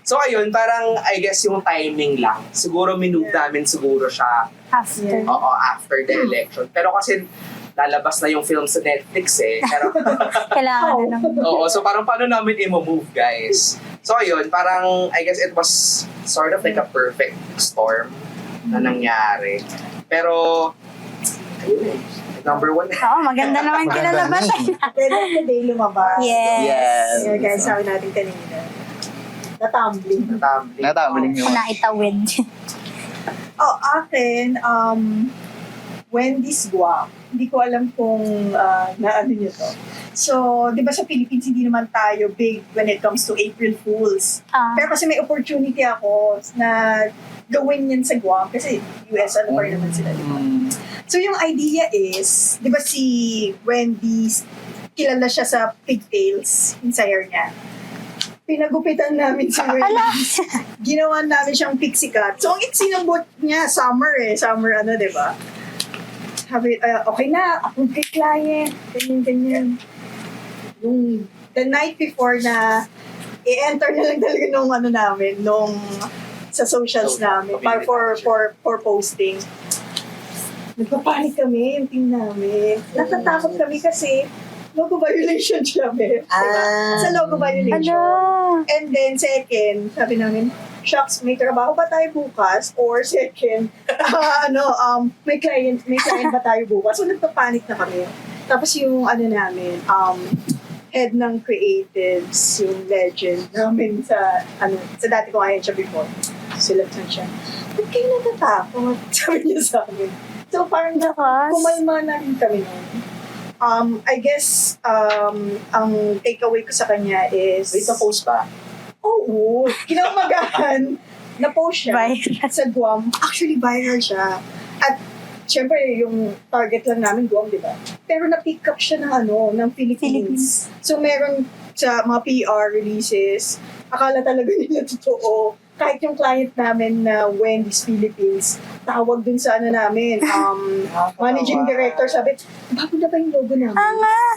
So, ayun, parang, I guess, yung timing lang. Siguro, minove namin siguro siya After. oo, after the election. Pero kasi, lalabas na yung film sa Netflix eh. Pero, Kailangan na ng... oo, so parang paano namin i-move, guys? So, ayun, parang, I guess it was sort of like a perfect storm na nangyari. Pero, ayun eh. Number 1. Oo, maganda naman Maganda kinalabas. Then, the day lumabas. Yes. Yeah, guys, sabi natin kanina. Natumbling. Natamaling nyo. Naitawid. Akin, Wendy's Guam. Hindi ko alam kung naano nyo to. So, di ba sa Philippines, hindi naman tayo big when it comes to April Fools. Pero kasi may opportunity ako na gawin yan sa Guam kasi US, ano pa rin naman sila, di ba? So, yung idea is, di ba si Wendy, kilala siya sa pigtails, yung sayer niya. Pinagupitan namin si Wendy. Ginawa namin siyang pixie cut. So, ang sinabot niya, summer, di ba? Sabi, okay na, approve kay client, ganyan. Yung, the night before na, i-enter na lang talaga nung sa socials namin, para for posting. Nagpapanik kami, yung team namin. Natatakot kami kasi, logo violation siya, diba? Sa logo violation. And then, second, sabi namin, shucks, may trabaho ba tayo bukas? Or second, may client ba tayo bukas? So, nagpapanik na kami. Tapos yung, namin, head ng creatives, yung legend namin sa dati ko ngayon siya before. Sulat na siya. Ba't kayo natatakot? Sabi niya sa amin. So, parang kumalma na rin kami nun. I guess, ang takeaway ko sa kanya is... Wait, na-post ba? Oo. Kinamagahan, na-post siya Viral. sa Guam. Actually, viral siya. At, syempre, yung target lang namin, Guam, di ba? Pero na-pick up siya ng Philippines. So, meron sa mga PR releases, akala talaga nila totoo. Kahit yung client namin na Wendy's Philippines, tawag dun sa namin, managing director, sabi, bago na ba yung logo namin?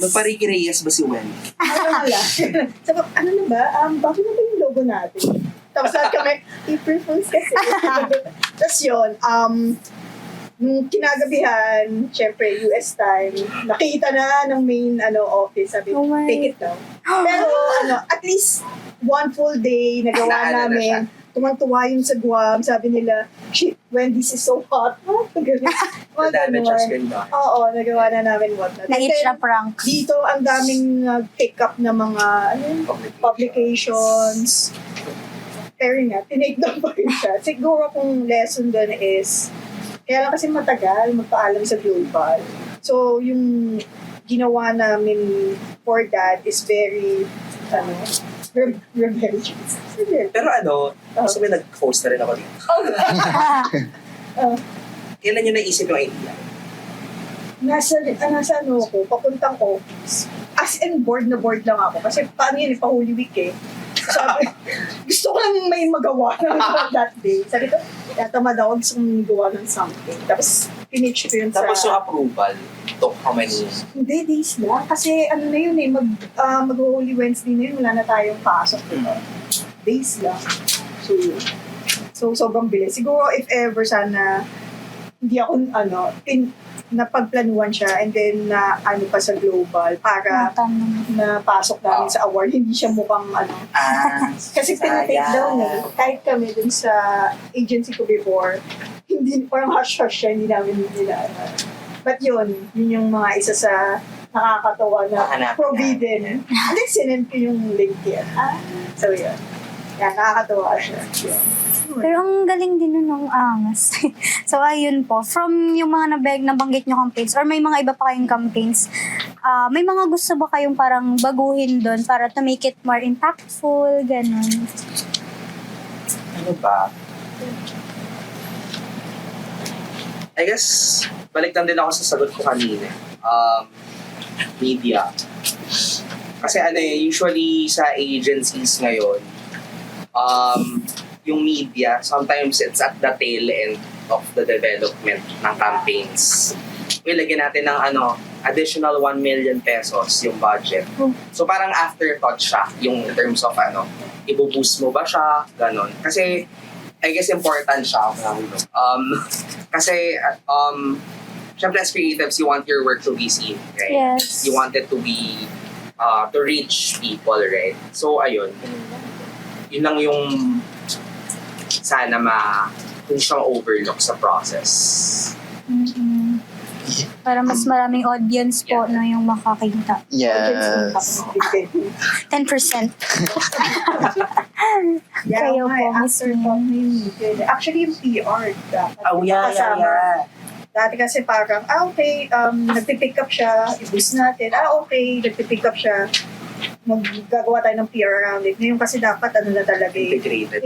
Magpa-Ricky Reyes ba si Wendy? Sabi, na ba? Bago na ba yung logo natin? Tapos lahat kami, April Fools kasi. Tapos yun, nung kinagabihan, syempre, US time, nakita na ng main office, sabi, take it down. Pero at least, one full day, nagawa namin. Tumang-tuwa yun sa Guam. Sabi nila, shit, Wendy's is so hot. Mga ganun. Oo, nagawa na namin what na. Na-itch na prank. Dito, ang daming pick up na mga publications. Pero nga, tinake down pa rin siya. Siguro kung lesson doon is, kaya lang kasi matagal magpaalam sa global. So, yung ginawa namin for that is very, rebellious. Pero kasi may nag-post na rin ako dito. Kailan nyo naisip yung idea? Nasa ako, papuntang office. As in, board na board lang ako. Kasi paano yun, pa-Holy Week eh. Sabi, gusto ko lang may magawa that day. Sabi ko, tamad ako, gusto kong gawa ng something. Tapos, pinitch ko yun Tapos yung sa... approval, took how many? Hindi, days lang. Kasi ano na yun eh, mag-Holy Wednesday na yun, wala na tayong pasok. Days lang. So, yun. So, sobrang bilis. Siguro, if ever, sana, hindi ako, napagplanuhan siya and then na pa sa global para napasok namin sa award. Hindi siya mukhang kasi pinatake down eh. Kahit kami dun sa agency ko before, hindi, parang hush-hush siya, hindi namin nila. But yun yung mga isa sa nakakatawa na Hanapin forbidden. And then sinend ko yung link yan. So yun. Yan, nakakatawa siya. Yun. Pero ang galing din nun ng angas. So, ayun po. From yung mga nabanggit nyo campaigns, or may mga iba pa kayong campaigns, may mga gusto ba kayong parang baguhin doon para to make it more impactful, ganun? Ano ba? I guess, balik lang din ako sa sagot ko kanina. Media. Kasi usually sa agencies ngayon, yung media, sometimes it's at the tail end of the development ng campaigns. Lagyan natin ng additional 1 million pesos yung budget. So parang afterthought siya, yung in terms of ibuboost mo ba siya, ganon. Kasi I guess important siya. Kasi syempre as creatives, you want your work to be seen, right? Yes. You want it to be to reach people, right? So ayun. Yun lang yung sana hindi siyang overlook sa process. Mm-mm. Para mas maraming audience po na yung makakita. Yes. 10%. Yeah, Kayo po, Miss after pop na yung media. Actually, yung PR dapat. Kasama. Dati kasi parang, okay, nagpipick up siya, i-boost natin. Okay, nagpipick up siya, maggagawa tayo ng PR around it. Ngayon kasi dapat na talaga integrated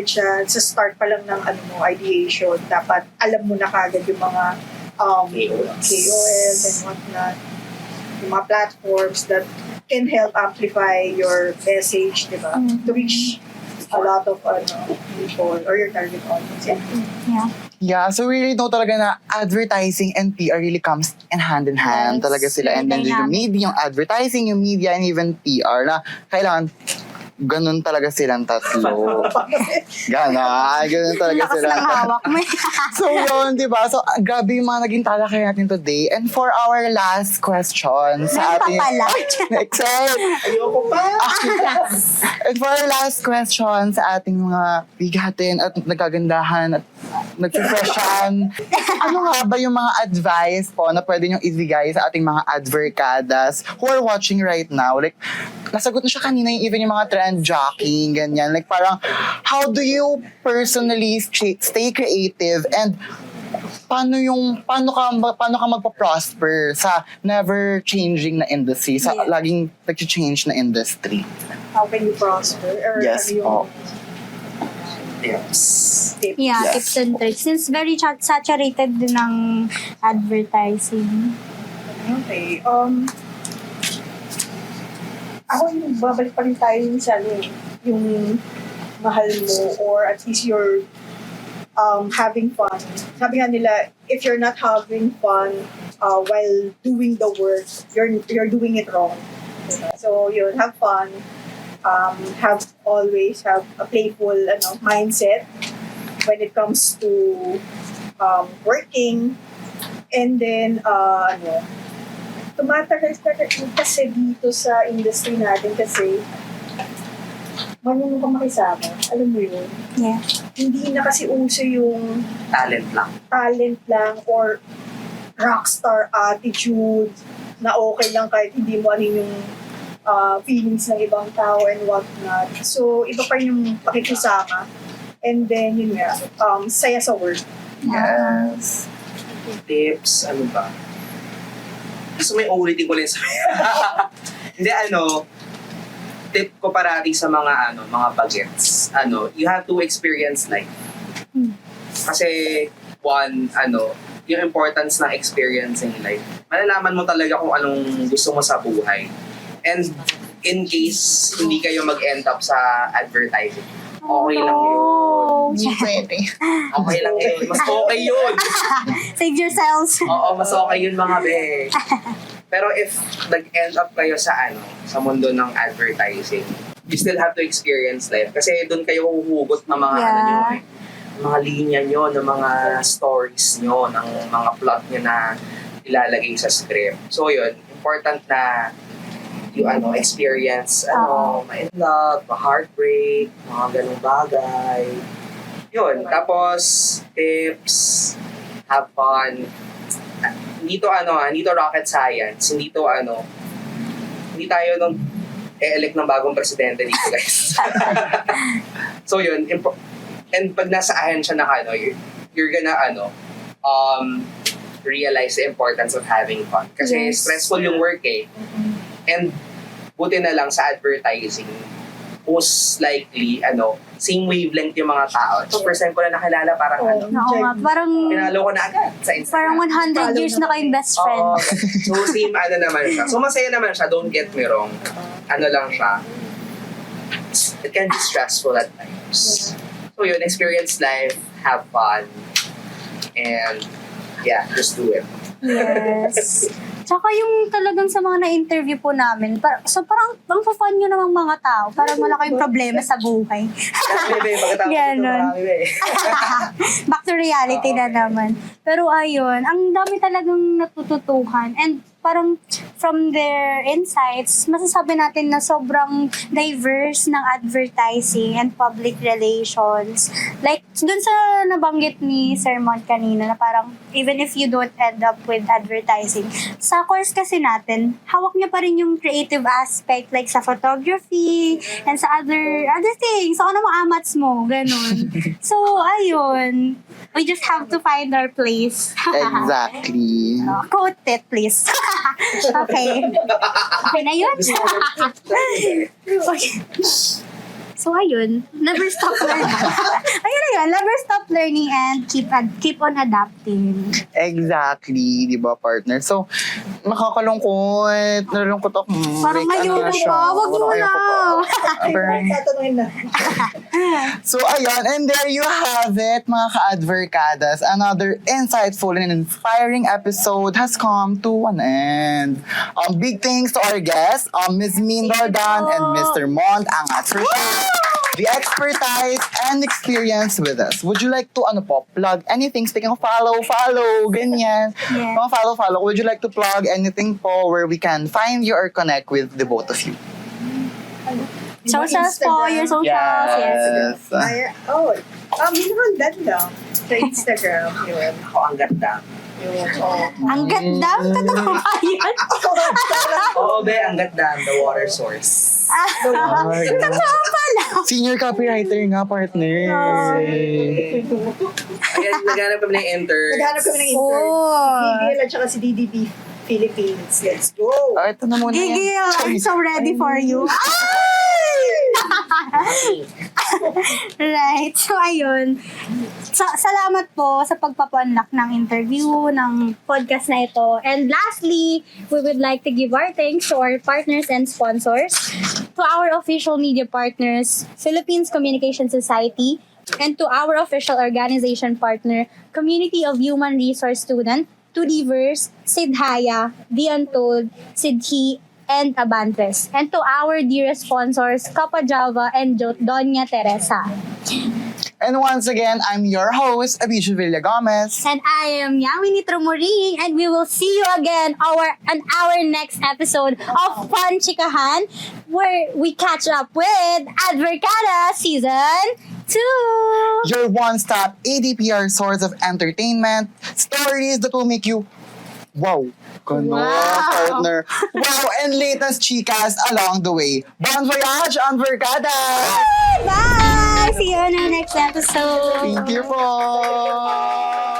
siya. Sa start pa lang ng ideation, dapat alam mo na kagad yung mga KOLs and whatnot. Yung mga platforms that can help amplify your message, di ba? To reach a lot of people or your target audience. Yeah. Yeah, so we really know talaga na advertising and PR really comes in hand Yes, talaga sila. And then very yung dynamic. media, yung advertising, yung media, and even PR na kailangan ganun talaga silang tatlo. Ganun talaga Lakas silang ng hawak mo. So yun, di ba? So grabe yung mga naging talakay natin today. And for our last question sa ating... pala. Except, Ayoko pa! and for our last question sa ating mga bigatin at nagagandahan at nagpifreshan, ano nga ba yung mga advice po na pwede nyo ibigay sa ating mga adverkadas who are watching right now? Like, nasagot na siya kanina even yung mga trend jockeying, ganyan. Like parang, how do you personally stay creative and paano ka magpa-prosper sa never changing na industry, sa Yeah. laging nag-change na industry? How can you prosper? Or Yes, ano yung Tips. tips? Yeah, Yes. tips and tricks. Since very saturated din ng advertising. Okay. Ako yung babalik pa rin tayo sa yung mahal mo or at least you're having fun. Sabi nga nila, if you're not having fun while doing the work, you're doing it wrong. Diba? So yun, have fun. Always have a playful mindset when it comes to working. And then tumatagal kasi dito sa industry natin kasi marunong ka makisama. Alam mo yun? Yeah. Hindi na kasi uso yung talent lang or rockstar attitude na okay lang kahit hindi mo ano yung feelings ng ibang tao and whatnot. So, iba pa yung pakikisama. And then, yun nga, saya sa work. Yes. Tips, ano ba? Gusto mo yung ulitin ko rin sa Hindi, tip ko parati sa mga bagets. You have to experience life. Kasi, one, yung importance ng experiencing life. Malalaman mo talaga kung anong gusto mo sa buhay. And in case hindi kayo mag-end up sa advertising, okay lang yun. Pwede. Okay lang yun. Mas okay yun. Save yourselves. Oo, mas okay yun mga be. Pero if nag-end up kayo sa sa mundo ng advertising, you still have to experience life. Kasi doon kayo huhugot ng mga Yeah. mga linya nyo, ng mga stories nyo, ng mga plot nyo na ilalagay sa script. So yun, important na you experience ma-in love, ma-heartbreak, mga ganung bagay. Yun, tapos tips, have fun. Hindi to hindi to rocket science, hindi tayo nung elect ng bagong presidente dito, guys. So yun, and pag nasa ahensya na you're gonna realize the importance of having fun. Kasi Yes. stressful yung work eh. And buti na lang sa advertising, most likely, same wavelength yung mga tao. So, first time ko na nakilala, parang Oo nga, parang pinalo ko na agad sa Instagram. parang 100 years na kayong best friend. Oo. So, same naman siya. So, masaya naman siya. Don't get me wrong. Lang siya. It can be stressful at times. So, yun, experience life, have fun, and yeah, just do it. Yes. Tsaka yung talagang sa mga na-interview po namin, parang ang fun nyo namang mga tao. Parang wala kayong problema sa buhay. Bebe, pagkatapos ito, Ganon. marami ba eh. Back to reality na naman. Pero ayun, ang dami talagang natututuhan. And parang from their insights, masasabi natin na sobrang diverse ng advertising and public relations. Like, dun sa nabanggit ni Sir Mon kanina na parang even if you don't end up with advertising, sa course kasi natin, hawak niya pa rin yung creative aspect like sa photography and sa other things. So, ano mga amats mo? Ganon. So, ayun. We just have to find our place. Exactly. Quote it, please. Okay. Okay na yun. Okay. So, ayun. Never stop learning. Ayun na yun. Never stop learning and keep on adapting. Exactly, di ba, partner? So, nakakalungkot. Nalulungkot ako. Parang ngayon siya. pa. Wag mo Parang na. ayoko pa. Burn. Tatanungin na. So, ayun. And there you have it, mga ka-adverkadas. Another insightful and inspiring episode has come to an end. Big thanks to our guests, Ms. Min Roldan and Mr. Mont Angat for the expertise and experience with us. Would you like to plug anything? Speaking of follow, ganyan. Yeah. Mga follow. Would you like to plug anything po where we can find you or connect with the both of you? Socials po, your socials. Yes. Min Roldan lang. Sa Instagram, yun. Ako ang ganda. Ang ganda. Totoo ba yun? Oo, be, ang ganda. The water source. Totoo pala. Senior copywriter nga, partner. Ayan, naghanap kami ng intern. Naghanap kami ng intern. Oh. Gigil at saka si DDB Philippines. Let's go! Ito na muna yan. Gigil, I'm so ready for you. Right. So, ayun. Salamat po sa pagpapanlak ng interview, ng podcast na ito. And lastly, we would like to give our thanks to our partners and sponsors, to our official media partners, Philippines Communication Society, and to our official organization partner, Community of Human Resource Student, Tudiverse, Sidhaya, The Untold, Sidhi, and Abantres. And to our dearest sponsors, Kappa Java and Doña Teresa. And once again, I'm your host, Abisha Villagomez. And I am Yami Nitromuring, and we will see you again on our next episode of Fun Chikahan, where we catch up with Advercada Season 2. Your one-stop ADPR source of entertainment, stories that will make you wow. Partner. Wow, and latest chicas along the way. Bon voyage, Advercada! Bye! See you on our next episode. Thank you po!